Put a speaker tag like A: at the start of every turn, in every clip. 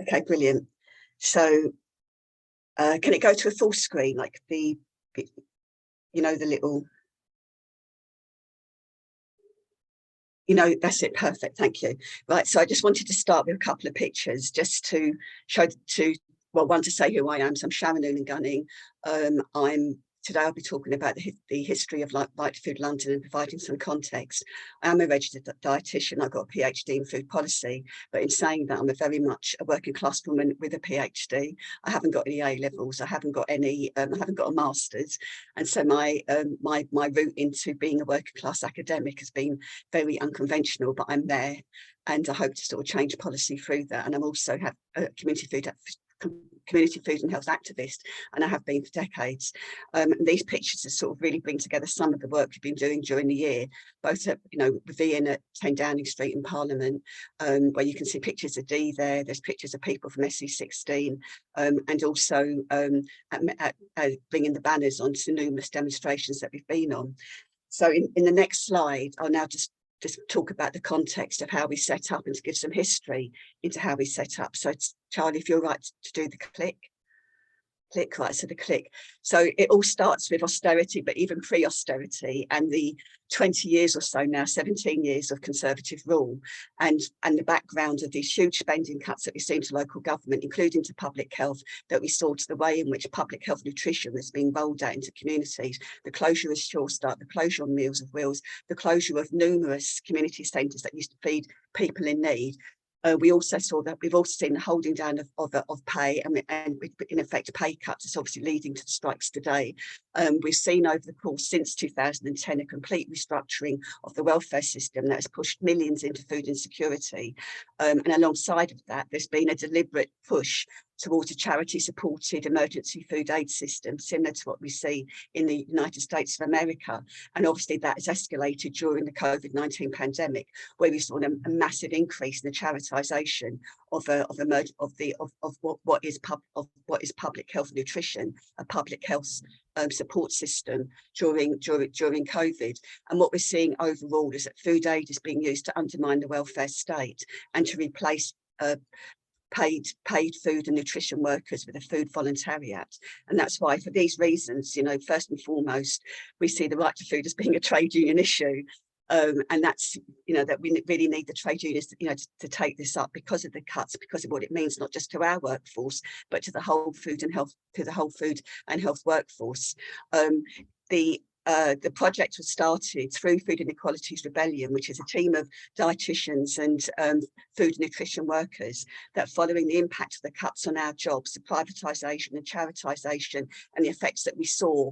A: Okay, brilliant. So can it go to a full screen, like the the little, that's it, perfect, thank you. Right, so I just wanted to start with a couple of pictures just to show well, one, to say who I am. So I'm Sharon Noonan-Gunning. Today I'll be talking about the history of Right to Food London and providing some context. I am a registered dietitian. I've got a PhD in food policy, but in saying that, I'm very much a working class woman with a PhD. I haven't got any A levels. I haven't got any. I haven't got a master's, and so my route into being a working class academic has been very unconventional. But I'm there, and I hope to sort of change policy through that. And I'm also have a community food and health activist, and I have been for decades. These pictures are sort of really bring together some of the work we've been doing during the year, both at, with Ian at 10 Downing Street in Parliament, where you can see pictures of Dee there. There's pictures of people from SE16, and also at bringing the banners onto numerous demonstrations that we've been on. So in the next slide, I'll now just talk about the context of how we set up and to give some history into how we set up. So Charlie, if you're right to do the click, right, so the click. So it all starts with austerity, but even pre-austerity, and the 20 years or so now, 17 years of Conservative rule, and the background of these huge spending cuts that we've seen to local government, including to public health, that we saw to the way in which public health nutrition was being rolled out into communities, the closure of Sure Start, the closure of Meals of Wills, the closure of numerous community centres that used to feed people in need. We also saw that we've also seen the holding down of pay, and in effect pay cuts is obviously leading to the strikes today. We've seen over the course since 2010 a complete restructuring of the welfare system that has pushed millions into food insecurity, and alongside of that there's been a deliberate push towards a charity-supported emergency food aid system, similar to what we see in the United States of America. And obviously that has escalated during the COVID-19 pandemic, where we saw a massive increase in the charitisation of what is public health nutrition, a public health support system during COVID. And what we're seeing overall is that food aid is being used to undermine the welfare state and to replace paid food and nutrition workers with a food voluntariat. And that's why, for these reasons, first and foremost, we see the right to food as being a trade union issue. And that's, that we really need the trade unions, to take this up because of the cuts, because of what it means, not just to our workforce, but to the whole food and health workforce. The project was started through Food Inequalities Rebellion, which is a team of dietitians and food and nutrition workers, that following the impact of the cuts on our jobs, the privatisation and charitisation, and the effects that we saw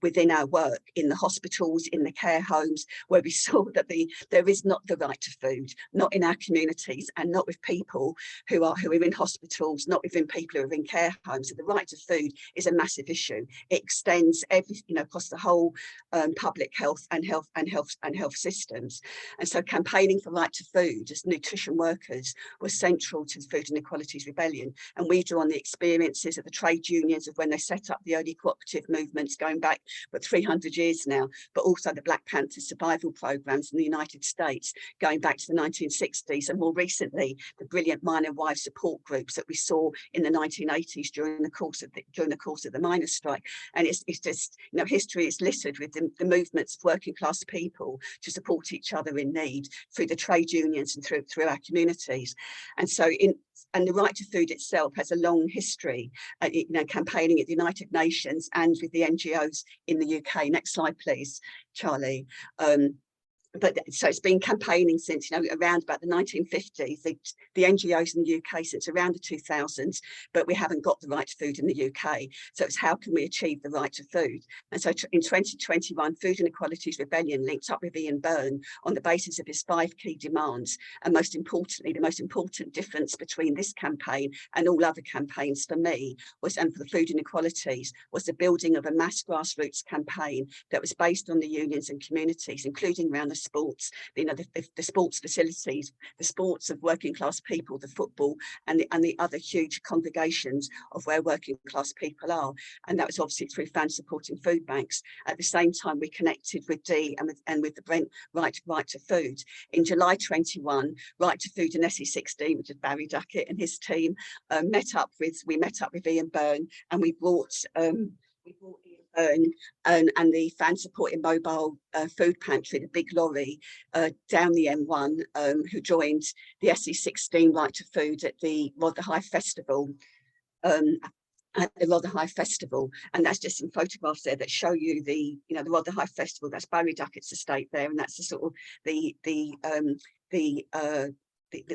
A: within our work in the hospitals, in the care homes, where we saw that there is not the right to food, not in our communities, and not with people who are in hospitals, not within people who are in care homes. So the right to food is a massive issue. It extends across the whole public health and health systems. And so campaigning for right to food as nutrition workers was central to the Food Inequalities Rebellion. And we drew on the experiences of the trade unions of when they set up the early cooperative movements going back 300 years now, but also the Black Panther survival programs in the United States going back to the 1960s, and more recently the brilliant minor wives support groups that we saw in the 1980s during the course of the miners' strike. And it's just, history is littered with the movements of working class people to support each other in need through the trade unions and through our communities. And so and the right to food itself has a long history, campaigning at the United Nations and with the NGOs in the UK. Next slide, please, Charlie. But so it's been campaigning since, around about the 1950s, the NGOs in the UK since around the 2000s, but we haven't got the right to food in the UK. So it's how can we achieve the right to food? And so in 2021, Food Inequalities Rebellion linked up with Ian Byrne on the basis of his 5 key demands. And most importantly, the most important difference between this campaign and all other campaigns for me was, and for the Food Inequalities, was the building of a mass grassroots campaign that was based on the unions and communities, including around the sports, the sports facilities, the sports of working class people, the football, and the other huge congregations of where working class people are. And that was obviously through fan supporting food banks. At the same time, we connected with Dee and with the Brent Right to Food. In July 21, Right to Food and SE16, which is Barry Duckett and his team, we met up with Ian Byrne, and we brought Ian Byrne and the fan supporting mobile food pantry, the big lorry, down the M1, who joined the SE16 Right to Food at the Rotherhithe Festival. At the Rotherhithe Festival, and that's just some photographs there that show you the Rotherhithe Festival. That's Barry Duckett's estate there, and that's the sort of the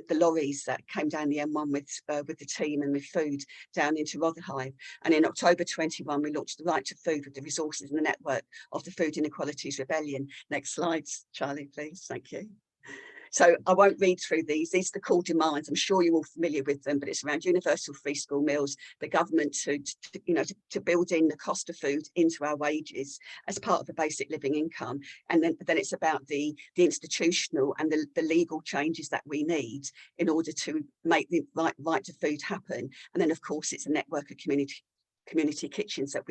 A: lorries that came down the M1 with the team and with food down into Rotherhithe. And in October 21, we launched the Right to Food with the resources and the network of the Food Inequalities Rebellion. Next slides, Charlie, please. Thank you. So I won't read through these. These are the core demands. I'm sure you're all familiar with them, but it's around universal free school meals, the government to build in the cost of food into our wages as part of the basic living income. And then it's about the institutional and the legal changes that we need in order to make the right to food happen. And then, of course, it's a network of community kitchens that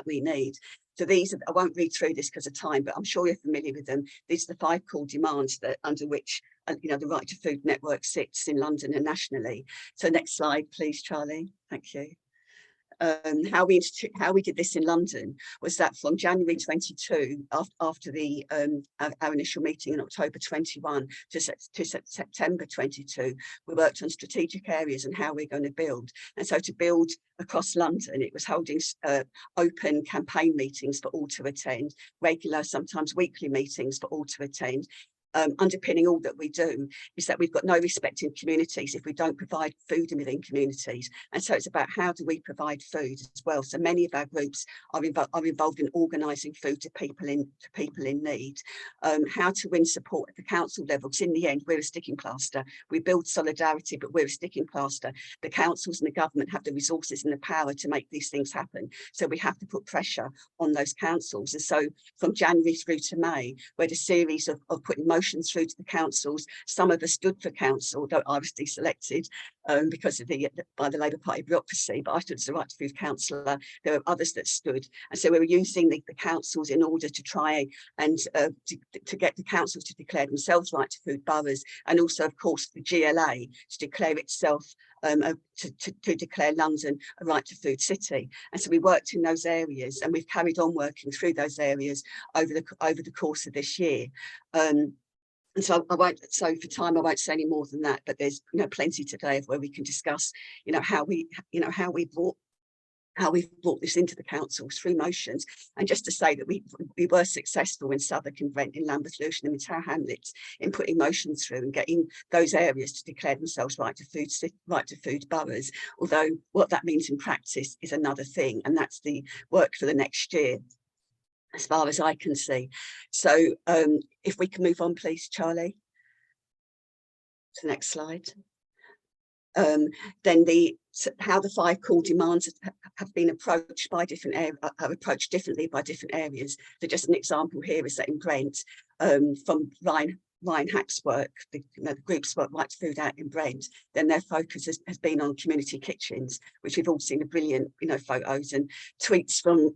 A: we need. So these, I won't read through this because of time, but I'm sure you're familiar with them. These are the 5 core demands that under which the Right to Food network sits in London and nationally. So next slide, please, Charlie. Thank you. How we did this in London was that from January 22, after our initial meeting in October 21 to September 22, we worked on strategic areas and how we're going to build. And so to build across London, it was holding open campaign meetings for all to attend, regular, sometimes weekly meetings for all to attend. Underpinning all that we do is that we've got no respect in communities if we don't provide food within communities. And so it's about how do we provide food as well. So many of our groups are involved in organising food to people in need. How to win support at the council level, because in the end we're a sticking plaster. We build solidarity, but we're a sticking plaster. The councils and the government have the resources and the power to make these things happen. So we have to put pressure on those councils. And so from January through to May, we had a series of putting motions through to the councils. Some of us stood for council, although I was deselected because of by the Labour Party bureaucracy, but I stood as a Right to Food councillor. There were others that stood. And so we were using the councils in order to try and to get the councils to declare themselves Right to Food boroughs, and also, of course, the GLA to declare itself to declare London a Right to Food city. And so we worked in those areas, and we've carried on working through those areas over the course of this year. And so for time, I won't say any more than that, but there's plenty today of where we can discuss how we've brought this into the councils through motions. And just to say that we were successful in Southwark and Brent, in Lambeth, Lewisham and in Tower Hamlets in putting motions through and getting those areas to declare themselves Right to Food boroughs. Although what that means in practice is another thing, and that's the work for the next year, as far as I can see. So if we can move on, please, Charlie, to the next slide. Then how the 5 core demands have been approached by different areas, are approached differently by different areas. So just an example here is that in Brent, from Ryan Hack's work, the group's work, Right to Food out in Brent, then their focus has been on community kitchens, which we've all seen the brilliant photos and tweets from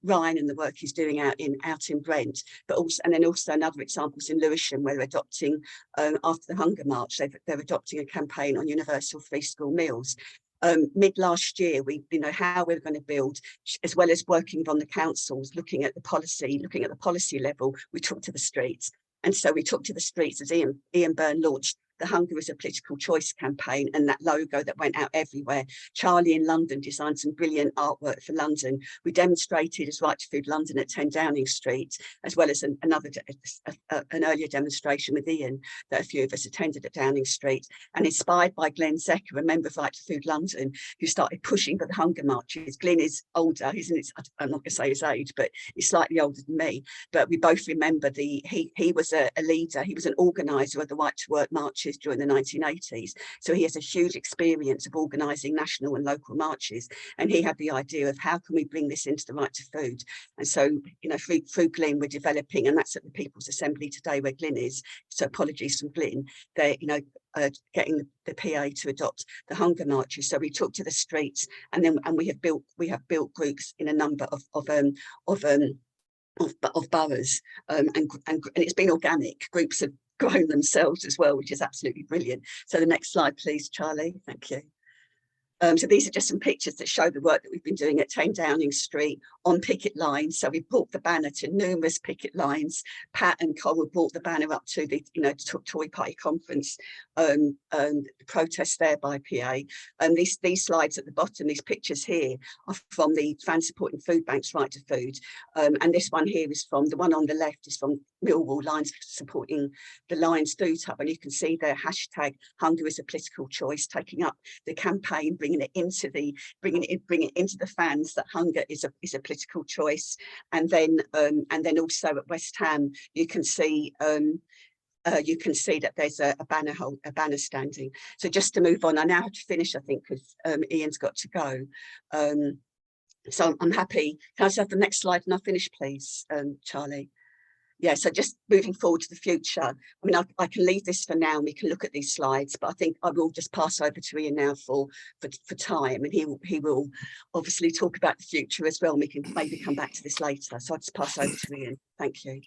A: Ryan and the work he's doing out in Brent, but also another examples in Lewisham, where they're adopting after the Hunger March, they're adopting a campaign on universal free school meals. Mid last year, how we're going to build, as well as working on the councils, looking at the policy level, we took to the streets. And so we took to the streets as Ian Byrne launched the Hunger is a Political Choice campaign, and that logo that went out everywhere. Charlie in London designed some brilliant artwork for London. We demonstrated as Right to Food London at 10 Downing Street, as well as an earlier demonstration with Ian that a few of us attended at Downing Street. And inspired by Glenn Zecker, a member of Right to Food London, who started pushing for the Hunger Marches. Glenn is older, I'm not going to say his age, but he's slightly older than me. But we both remember he was a leader, he was an organiser of the Right to Work marches marches during the 1980s. So he has a huge experience of organising national and local marches. And he had the idea of how can we bring this into the right to food? And so, you know, through Glyn, we're developing, and that's at the People's Assembly today where Glyn is. So apologies from Glyn. They're, you know, getting the PA to adopt the hunger marches. So we took to the streets, and we have built groups in a number of boroughs, and it's been organic. Groups have grown themselves as well, which is absolutely brilliant. So the next slide, please, Charlie. Thank you. So these are just some pictures that show the work that we've been doing at 10 Downing Street on picket lines. So we brought the banner to numerous picket lines. Pat and Cole brought the banner up to the, you know, Tory Party conference, protest there by PA. And these slides at the bottom, these pictures here, are from the Fan Supporting Food Bank's Right to Food. And this one here is from, the one on the left is from Millwall Lions Supporting the Lions Food Hub. And you can see their hashtag hunger is a political choice, taking up the campaign, bringing it into the fans that hunger is a political choice. And then also at West Ham, you can see that there's a banner standing. So just to move on, I now have to finish, I think, because Ian's got to go. So I'm happy. Can I just have the next slide and I'll finish, please, Charlie? Yeah, so just moving forward to the future. I mean, I can leave this for now and we can look at these slides, but I think I will just pass over to Ian now for time, and he will obviously talk about the future as well, and we can maybe come back to this later. So I'll just pass over to Ian. Thank you.